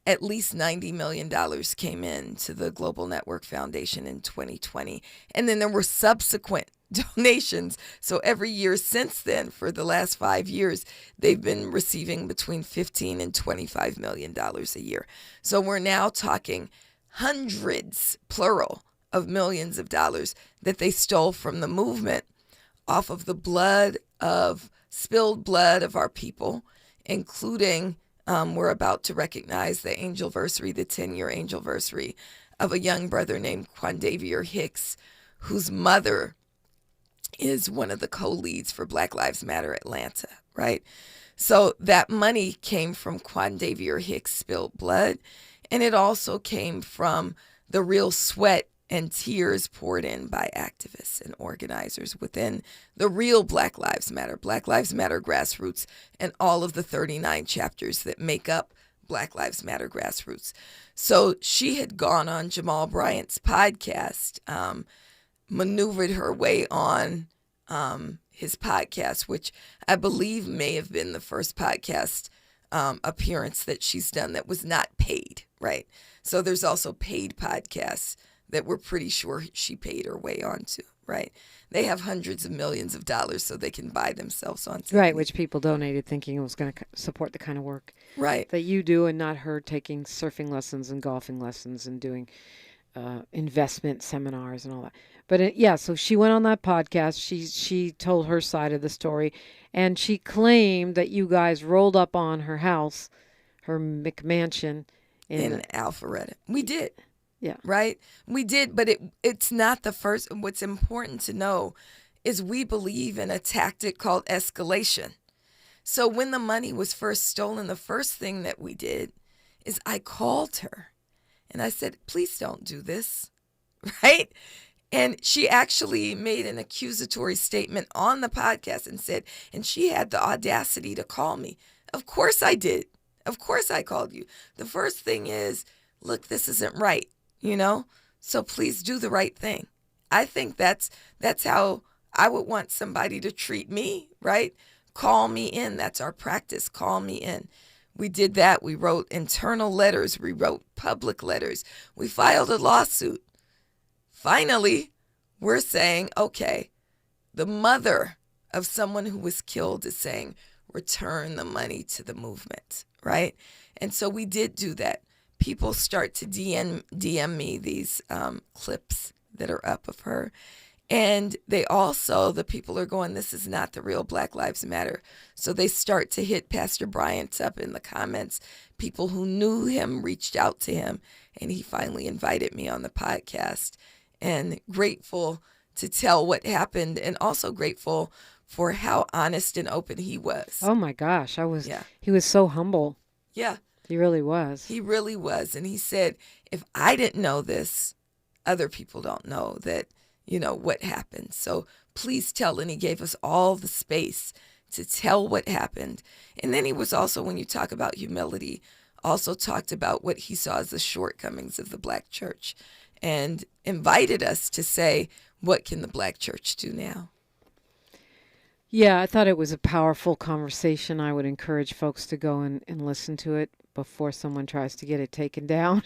at least $90 million came in to the Global Network Foundation in 2020. And then there were subsequent donations. So every year since then, for the last 5 years, they've been receiving between $15 and $25 million a year. So we're now talking hundreds, plural, of millions of dollars that they stole from the movement off of the spilled blood of our people, including we're about to recognize the angelversary, the 10-year angelversary of a young brother named Quandavier Hicks, whose mother is one of the co-leads for Black Lives Matter Atlanta, right? So that money came from Quandavier Hicks' spilled blood, and it also came from the real sweat and tears poured in by activists and organizers within the real Black Lives Matter Grassroots, and all of the 39 chapters that make up Black Lives Matter Grassroots. So she had gone on Jamal Bryant's podcast, maneuvered her way on his podcast, which I believe may have been the first podcast appearance that she's done that was not paid, right? So there's also paid podcasts that we're pretty sure she paid her way onto, right? They have hundreds of millions of dollars so they can buy themselves onto. Right, which people donated thinking it was going to support the kind of work that you do, and not her taking surfing lessons and golfing lessons and doing investment seminars and all that. But so she went on that podcast. She told her side of the story, and she claimed that you guys rolled up on her house, her McMansion in Alpharetta. We did. Yeah. Right? We did, but it's not the first. What's important to know is we believe in a tactic called escalation. So when the money was first stolen, the first thing that we did is I called her and I said, please don't do this, right? And she actually made an accusatory statement on the podcast and said, and she had the audacity to call me. Of course I did. Of course I called you. The first thing is, look, this isn't right. So please do the right thing. I think that's how I would want somebody to treat me, right? Call me in. That's our practice. Call me in. We did that. We wrote internal letters. We wrote public letters. We filed a lawsuit. Finally, we're saying, okay, the mother of someone who was killed is saying, return the money to the movement, right? And so we did do that. People start to DM me these clips that are up of her. And the people are going, this is not the real Black Lives Matter. So they start to hit Pastor Bryant up in the comments. People who knew him reached out to him, and he finally invited me on the podcast. And grateful to tell what happened, and also grateful for how honest and open he was. Oh my gosh, he was so humble. Yeah. He really was. He really was. And he said, if I didn't know this, other people don't know that, what happened. So please tell. And he gave us all the space to tell what happened. And then he was also, when you talk about humility, also talked about what he saw as the shortcomings of the Black church and invited us to say, what can the Black church do now? Yeah, I thought it was a powerful conversation. I would encourage folks to go and listen to it before someone tries to get it taken down.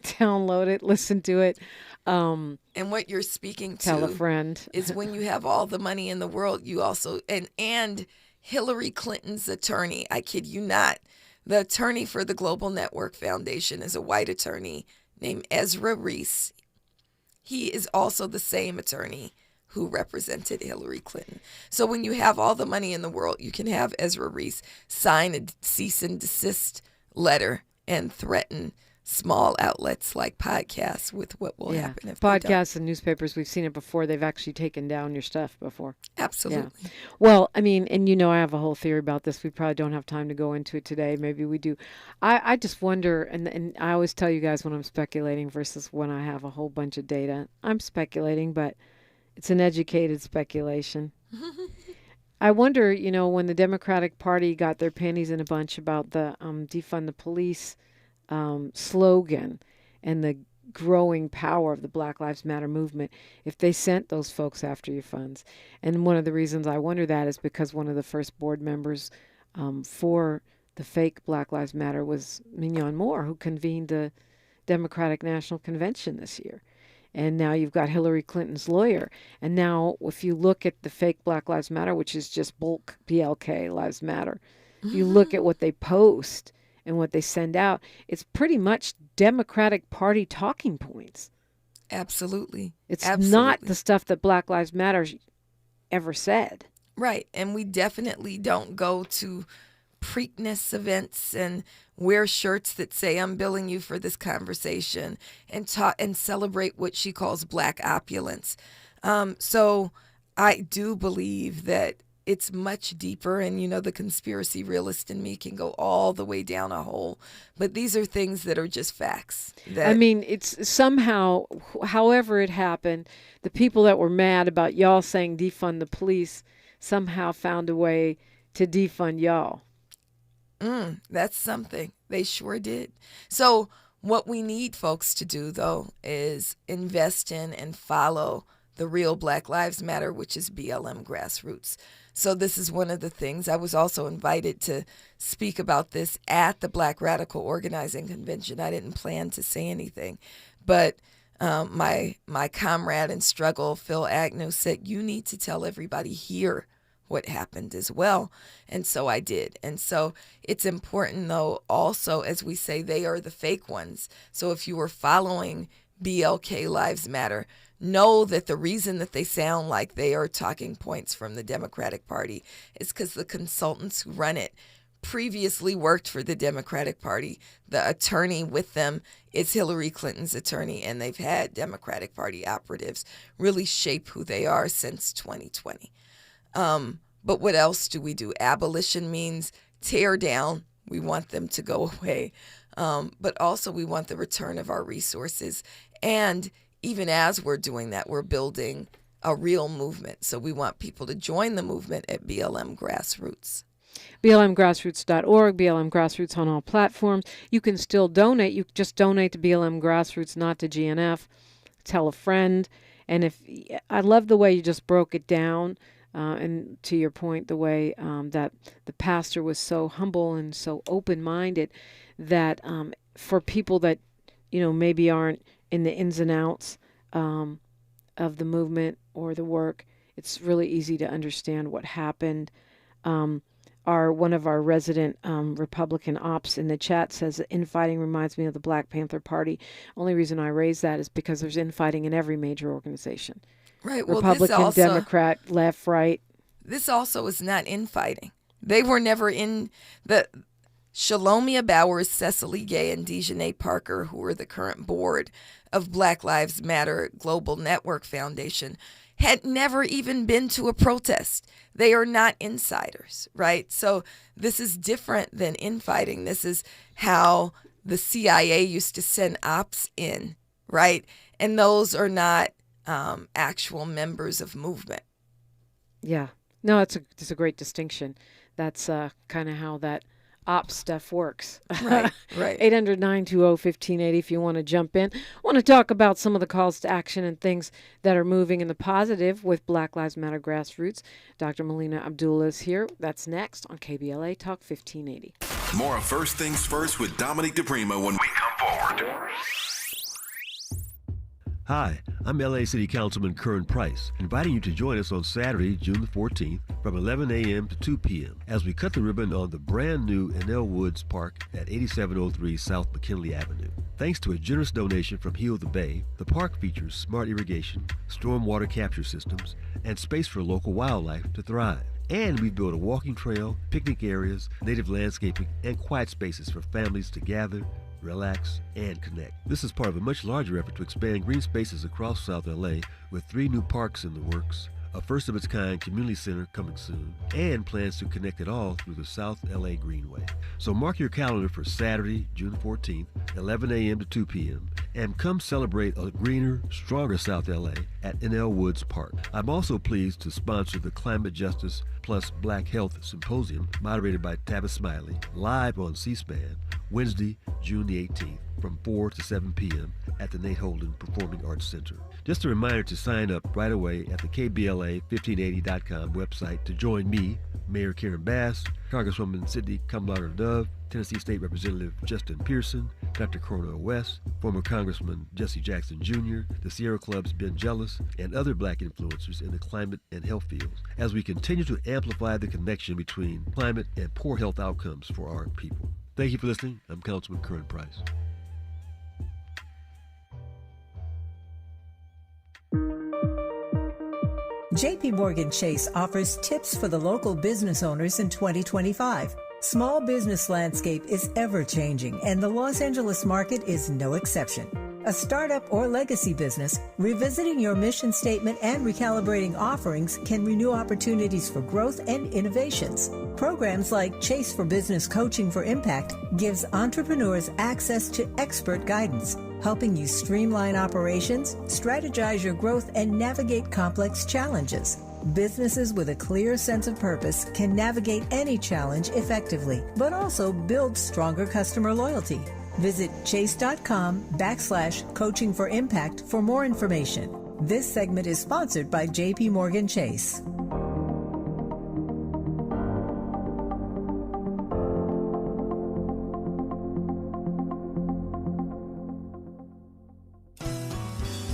Download it, listen to it. And what you're speaking to, tell a friend, is when you have all the money in the world, you also, and Hillary Clinton's attorney, I kid you not, the attorney for the Global Network Foundation is a white attorney named Ezra Reese. He is also the same attorney who represented Hillary Clinton. So when you have all the money in the world, you can have Ezra Reese sign a cease and desist letter and threaten small outlets like podcasts with what will happen if podcasts and newspapers. We've seen it before. They've actually taken down your stuff before. Absolutely. Yeah. Well, I mean, and I have a whole theory about this. We probably don't have time to go into it today. Maybe we do. I just wonder, and I always tell you guys when I'm speculating versus when I have a whole bunch of data. I'm speculating, but It's an educated speculation. I wonder, when the Democratic Party got their panties in a bunch about the defund the police slogan and the growing power of the Black Lives Matter movement, if they sent those folks after your funds. And one of the reasons I wonder that is because one of the first board members for the fake Black Lives Matter was Mignon Moore, who convened the Democratic National Convention this year. And now you've got Hillary Clinton's lawyer. And now if you look at the fake Black Lives Matter, which is just bulk BLK Lives Matter, you look at what they post and what they send out, it's pretty much Democratic Party talking points. Absolutely. It's not the stuff that Black Lives Matter ever said. Right. And we definitely don't go to Preakness events and wear shirts that say I'm billing you for this conversation and celebrate what she calls Black opulence. So I do believe that it's much deeper, and the conspiracy realist in me can go all the way down a hole. But these are things that are just facts. It's somehow, however it happened, the people that were mad about y'all saying defund the police somehow found a way to defund y'all. That's something. They sure did. So what we need folks to do, though, is invest in and follow the real Black Lives Matter, which is BLM Grassroots. So this is one of the things. I was also invited to speak about this at the Black Radical Organizing Convention. I didn't plan to say anything, but my comrade in struggle, Phil Agnew, said, you need to tell everybody here what happened as well. And so I did. And so it's important, though, also, as we say, they are the fake ones. So if you were following BLK Lives Matter, know that the reason that they sound like they are talking points from the Democratic Party is because the consultants who run it previously worked for the Democratic Party. The attorney with them is Hillary Clinton's attorney, and they've had Democratic Party operatives really shape who they are since 2020. But what else do we do? Abolition means tear down. We want them to go away. But also we want the return of our resources. And even as we're doing that, we're building a real movement. So we want people to join the movement at BLM Grassroots. BLMgrassroots.org, BLM Grassroots on all platforms. You can still donate. You just donate to BLM Grassroots, not to GNF. Tell a friend. And I love the way you just broke it down. And to your point, the way that the pastor was so humble and so open-minded that for people that, maybe aren't in the ins and outs of the movement or the work, it's really easy to understand what happened. One of our resident Republican ops in the chat says that infighting reminds me of the Black Panther Party. Only reason I raise that is because there's infighting in every major organization. Right. Well, Republican, Democrat, left, right. This also is not infighting. They were never in the Shalomia Bowers, Cecily Gay, and Dejanay Parker, who are the current board of Black Lives Matter Global Network Foundation, had never even been to a protest. They are not insiders, right? So this is different than infighting. This is how the CIA used to send ops in, right? And those are not actual members of movement. Yeah. No, it's a great distinction. That's kind of how that ops stuff works. Right, right. 800-920-1580 if you want to jump in. I want to talk about some of the calls to action and things that are moving in the positive with Black Lives Matter Grassroots. Dr. Melina Abdullah is here. That's next on KBLA Talk 1580. More of First Things First with Dominique DiPrima when we come forward. Hi, I'm LA City Councilman Kern Price, inviting you to join us on Saturday, June the 14th from 11 a.m. to 2 p.m. as we cut the ribbon on the brand new Enel Woods Park at 8703 South McKinley Avenue. Thanks to a generous donation from Heal the Bay, the park features smart irrigation, stormwater capture systems, and space for local wildlife to thrive. And we've built a walking trail, picnic areas, native landscaping, and quiet spaces for families to gather, relax, and connect. This is part of a much larger effort to expand green spaces across South LA with 3 new parks in the works, a first-of-its-kind community center coming soon, and plans to connect it all through the South LA Greenway. So mark your calendar for Saturday, June 14th, 11 a.m. to 2 p.m., and come celebrate a greener, stronger South LA at NL Woods Park. I'm also pleased to sponsor the Climate Justice plus Black Health Symposium, moderated by Tavis Smiley, live on C-SPAN, Wednesday, June the 18th, from 4 to 7 p.m. at the Nate Holden Performing Arts Center. Just a reminder to sign up right away at the KBLA1580.com website to join me, Mayor Karen Bass, Congresswoman Sidney Kamlar Dove, Tennessee State Representative Justin Pearson, Dr. Cornel West, former Congressman Jesse Jackson Jr., the Sierra Club's Ben Jealous, and other black influencers in the climate and health fields, as we continue to amplify the connection between climate and poor health outcomes for our people. Thank you for listening. I'm Councilman Curran Price. JP Morgan Chase offers tips for the local business owners in 2025. Small business landscape is ever changing, and the Los Angeles market is no exception. A startup or legacy business, revisiting your mission statement and recalibrating offerings can renew opportunities for growth and innovations. Programs like Chase for Business Coaching for Impact gives entrepreneurs access to expert guidance, helping you streamline operations, strategize your growth, and navigate complex challenges. Businesses with a clear sense of purpose can navigate any challenge effectively, but also build stronger customer loyalty. Visit chase.com/coaching for impact for more information. This segment is sponsored by JP Morgan Chase.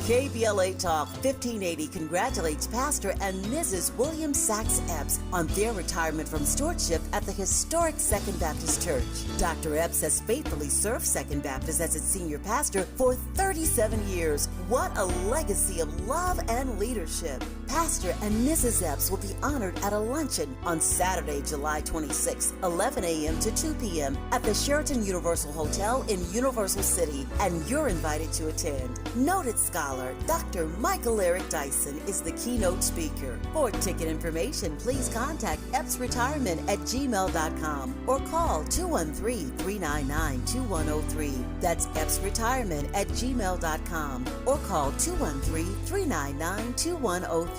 KBLA Talk 1580 congratulates Pastor and Mrs. William Sachs Epps on their retirement from stewardship at the historic Second Baptist Church. Dr. Epps has faithfully served Second Baptist as its senior pastor for 37 years. What a legacy of love and leadership. Pastor and Mrs. Epps will be honored at a luncheon on Saturday, July 26, 11 a.m. to 2 p.m. at the Sheraton Universal Hotel in Universal City, and you're invited to attend. Noted scholar Dr. Michael Eric Dyson is the keynote speaker. For ticket information, please contact epsretirement@gmail.com or call 213-399-2103. That's epsretirement@gmail.com or call 213-399-2103.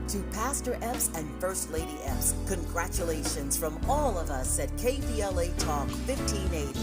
To Pastor Epps and First Lady Epps, congratulations from all of us at KBLA Talk 1580.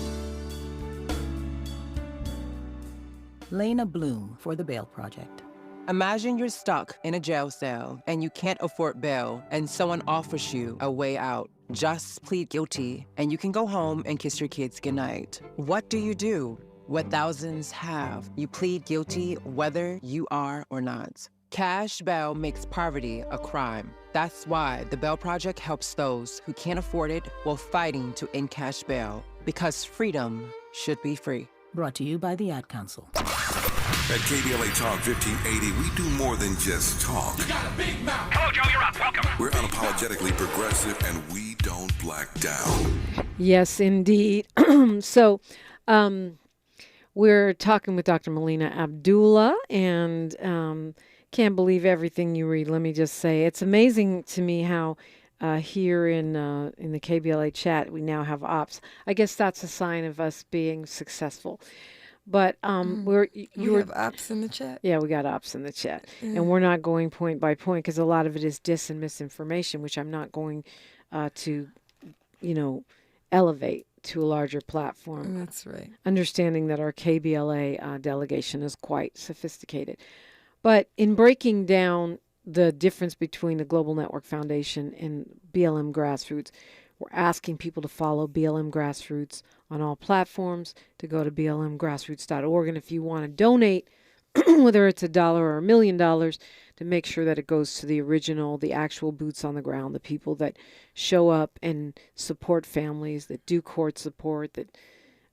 Lena Bloom for the Bail Project. Imagine you're stuck in a jail cell and you can't afford bail and someone offers you a way out. Just plead guilty and you can go home and kiss your kids goodnight. What do? What thousands have. You plead guilty whether you are or not. Cash bail makes poverty a crime. That's why the Bail Project helps those who can't afford it while fighting to end cash bail. Because freedom should be free. Brought to you by the Ad Council. At KBLA Talk 1580, we do more than just talk. You got a big mouth. Hello, Joe, you're up. Welcome. We're unapologetically progressive, and we don't black down. Yes, indeed. So, we're talking with Dr. Melina Abdullah, and can't believe everything you read. Let me just say, it's amazing to me how here in the KBLA chat we now have ops. I guess that's a sign of us being successful. But we have ops in the chat. Yeah, we got ops in the chat, and we're not going point by point because a lot of it is dis and misinformation, which I'm not going to, elevate to a larger platform. That's right. Understanding that our KBLA delegation is quite sophisticated, but in breaking down the difference between the Global Network Foundation and BLM Grassroots, we're asking people to follow BLM Grassroots on all platforms, to go to blmgrassroots.org. And if you want to donate, whether it's $1 or $1 million, to make sure that it goes to the original, the actual boots on the ground, the people that show up and support families, that do court support, that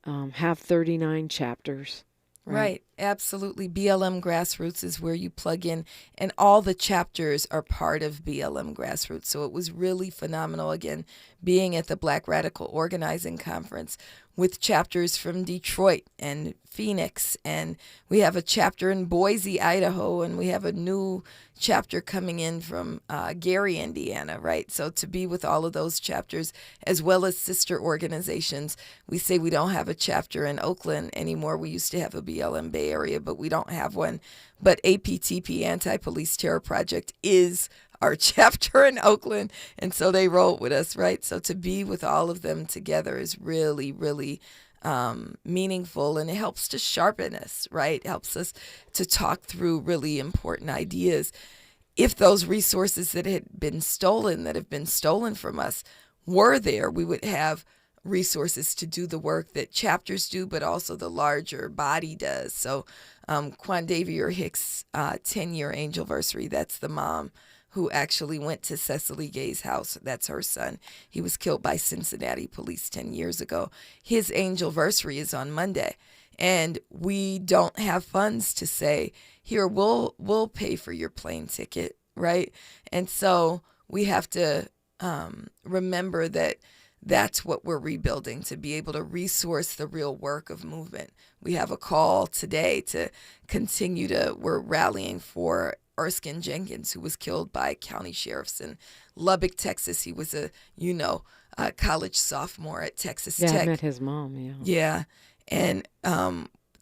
have 39 chapters. Right. Absolutely. BLM Grassroots is where you plug in, and all the chapters are part of BLM Grassroots. So it was really phenomenal, again, being at the Black Radical Organizing Conference, with chapters from Detroit and Phoenix, and we have a chapter in Boise, Idaho, and we have a new chapter coming in from Gary, Indiana, right? So to be with all of those chapters, as well as sister organizations. We say we don't have a chapter in Oakland anymore. We used to have a BLM Bay Area, but we don't have one. But APTP, Anti-Police Terror Project, is our chapter in Oakland, and so they rolled with us, right? So to be with all of them together is really, really meaningful, and it helps to sharpen us, right? It helps us to talk through really important ideas. If those resources that have been stolen from us were there, we would have resources to do the work that chapters do, but also the larger body does. So Quandavia Hicks' 10-year anniversary, that's the mom who actually went to Cecily Gay's house. That's her son. He was killed by Cincinnati police 10 years ago. His anniversary is on Monday. And we don't have funds to say, here, we'll pay for your plane ticket, right? And so we have to remember that that's what we're rebuilding, to be able to resource the real work of movement. We have a call today to continue we're rallying for Erskine Jenkins, who was killed by county sheriffs in Lubbock, Texas. He was a college sophomore at Texas Tech. Yeah, I met his mom, yeah. Yeah, and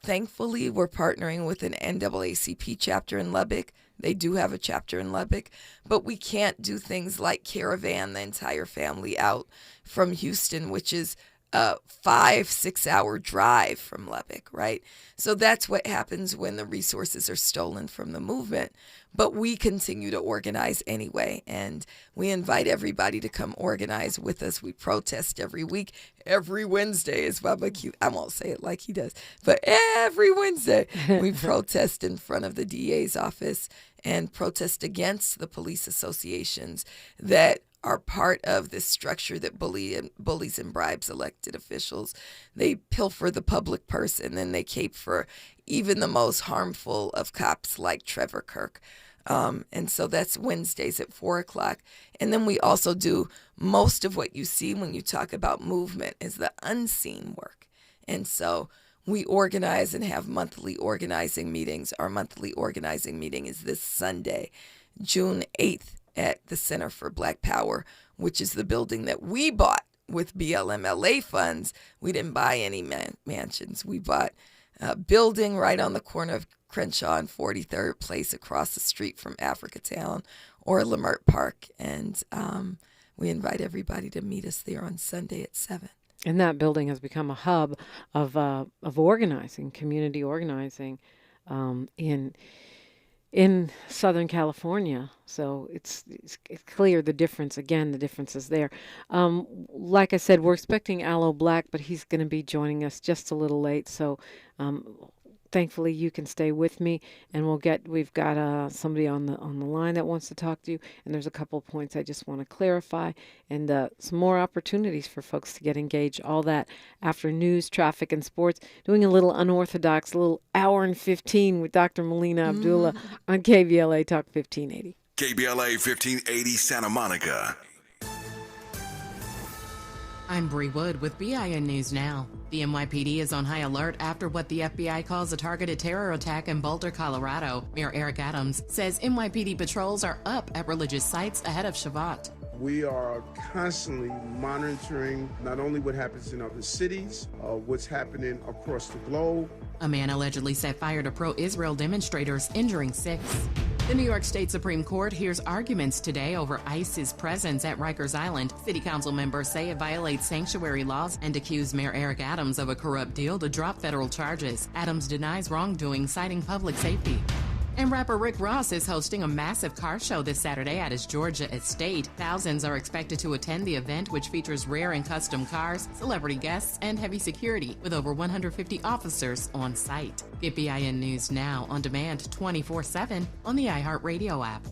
thankfully we're partnering with an NAACP chapter in Lubbock. They do have a chapter in Lubbock, but we can't do things like caravan the entire family out from Houston, which is a 5-6 hour drive from Lubbock, right? So that's what happens when the resources are stolen from the movement. But we continue to organize anyway, and we invite everybody to come organize with us. We protest every week. Every Wednesday is Bubba Q. I won't say it like he does, but every Wednesday we protest in front of the DA's office and protest against the police associations that are part of this structure that bullies and bribes elected officials. They pilfer the public purse, and then they cape for even the most harmful of cops like Trevor Kirk. And so that's Wednesdays at 4 o'clock. And then we also do most of what you see when you talk about movement is the unseen work. And so we organize and have monthly organizing meetings. Our monthly organizing meeting is this Sunday, June 8th, at the Center for Black Power, which is the building that we bought with BLMLA funds. We didn't buy any mansions. We bought a building right on the corner of Crenshaw and 43rd Place across the street from Africatown or Lamert Park. And we invite everybody to meet us there on Sunday at 7. And that building has become a hub of organizing, community organizing in Southern California. So it's clear the difference. Again, the difference is there. Like I said, we're expecting Aloe Black, but he's going to be joining us just a little late. So thankfully you can stay with me, and we've got somebody on the line that wants to talk to you, and there's a couple of points I just want to clarify, and some more opportunities for folks to get engaged. All that after news, traffic, and sports. Doing a little unorthodox, little hour and 15 with Dr. Melina Abdullah on KBLA Talk 1580. KBLA 1580 Santa Monica. I'm Bree Wood with BIN News Now. The NYPD is on high alert after what the FBI calls a targeted terror attack in Boulder, Colorado. Mayor Eric Adams says NYPD patrols are up at religious sites ahead of Shabbat. We are constantly monitoring not only what happens in other cities, what's happening across the globe. A man allegedly set fire to pro-Israel demonstrators, injuring 6. The New York State Supreme Court hears arguments today over ICE's presence at Rikers Island. City Council members say it violates sanctuary laws and accuse Mayor Eric Adams of a corrupt deal to drop federal charges. Adams denies wrongdoing, citing public safety. And rapper Rick Ross is hosting a massive car show this Saturday at his Georgia estate. Thousands are expected to attend the event, which features rare and custom cars, celebrity guests, and heavy security, with over 150 officers on site. Get BIN News Now on demand 24/7 on the iHeartRadio app.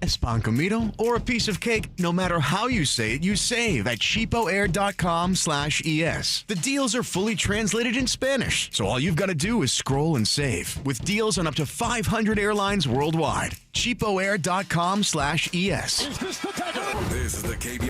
Espancomido or a piece of cake, no matter how you say it, you save at cheapoair.com/ES. The deals are fully translated in Spanish, so all you've got to do is scroll and save, with deals on up to 500 airlines worldwide. cheapoair.com/ES. This is the KB